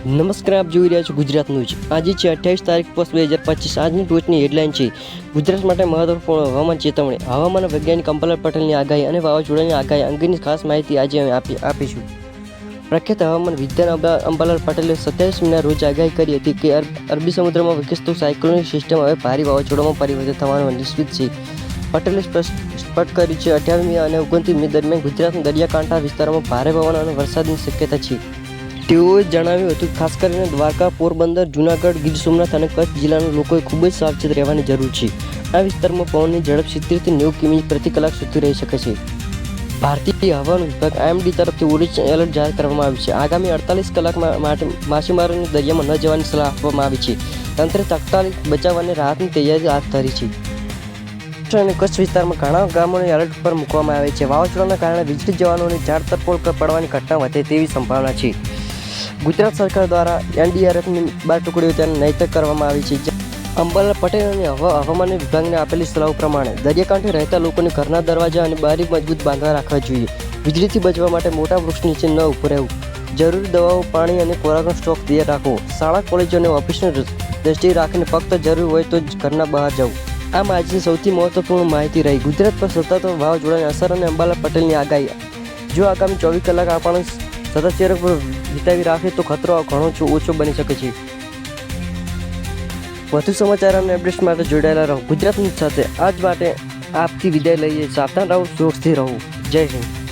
નમસ્કાર, આપ જોઈ રહ્યા છો ગુજરાત ન્યૂઝ। આજે છે 28 તારીખ પોસ્ટ 2025। આજની ટોચની હેડલાઇન છે ગુજરાત માટે મહત્વપૂર્ણ હવામાન ચેતવણી। હવામાન વૈજ્ઞાનિક અંબાલાલ પટેલની આગાહી અને વાવાઝોડાની આગાહી અંગેની ખાસ માહિતી આજે અમે આપીશું। પ્રખ્યાત હવામાન વિદ્વાન અંબાલાલ પટેલે 27 મેના રોજ આગાહી કરી હતી કે અરબી સમુદ્રમાં વિકસતું સાયક્લોનિક સિસ્ટમ હવે ભારે વાવાઝોડામાં પરિવર્તિત થવાનું નિશ્ચિત છે। પટેલે સ્પષ્ટ કર્યું છે 28 મે અને 29 મે દરમિયાન ગુજરાતના દરિયાકાંઠા વિસ્તારોમાં ભારે પવન અને વરસાદની શક્યતા છે। તેઓએ જણાવ્યું હતું કે ખાસ કરીને દ્વારકા, પોરબંદર, જૂનાગઢ, ગીર સોમનાથ અને કચ્છ જિલ્લાના લોકોએ ખૂબ જ સાવચેત રહેવાની જરૂર છે। આ વિસ્તારમાં પવનની ઝડપ 70 થી 90 કિમી પ્રતિ કલાક સુધી રહી શકે છે। ભારતીય હવામાન વિભાગ IMD તરફથી ઓરેન્જ એલર્ટ જાહેર કરવામાં આવ્યું છે। આગામી 48 કલાક માટે માછીમારોને દરિયામાં ન જવાની સલાહ આપવામાં આવી છે। તંત્રે તાત્કાલિક બચાવ અને રાહતની તૈયારી હાથ ધરી છે। અને કચ્છ વિસ્તારમાં ઘણા ગામોને એલર્ટ પર મૂકવામાં આવે છે। વાવાઝોડાના કારણે વીજળી જવાનો અને ઝાડ તરફોળ પડવાની ઘટના વધે તેવી સંભાવના છે। ગુજરાત સરકાર દ્વારા NDRFની 12 ટુકડીઓ તેને નૈતિક કરવામાં આવી છે। અંબાલાલ પટેલ અને હવામાન વિભાગને આપેલી સલાહ પ્રમાણે દરિયાકાંઠે રહેતા લોકોને ઘરના દરવાજા અને બારી મજબૂત બાંધવા રાખવા જોઈએ। વીજળીથી બચવા માટે મોટા વૃક્ષ નીચે ન ઊભું રહેવું, જરૂરી દવાઓ, પાણી અને ખોરાકનો સ્ટોક તૈયાર રાખવો, શાળા, કોલેજો અને ઓફિસને દ્રષ્ટિએ રાખીને ફક્ત જરૂર હોય તો જ ઘરના બહાર જવું। આ આજની સૌથી મહત્વપૂર્ણ માહિતી રહી। ગુજરાત પર સતત વાવાઝોડાની અસર અને અંબાલાલ પટેલની આગાહી। જો આગામી 24 કલાક આપણને સતત ચેરક પર વિતાવી રાખે તો ખતરો ઘણો ઓછો બની શકે છે। વધુ સમાચાર અને અપડેટ્સ માટે જોડાયેલા રહો ગુજરાત ન્યૂઝ સાથે। આજ માટે આપથી વિદાય લઈએ। સાવધાન રહો, સુરક્ષિત રહો। જય હિન્દ।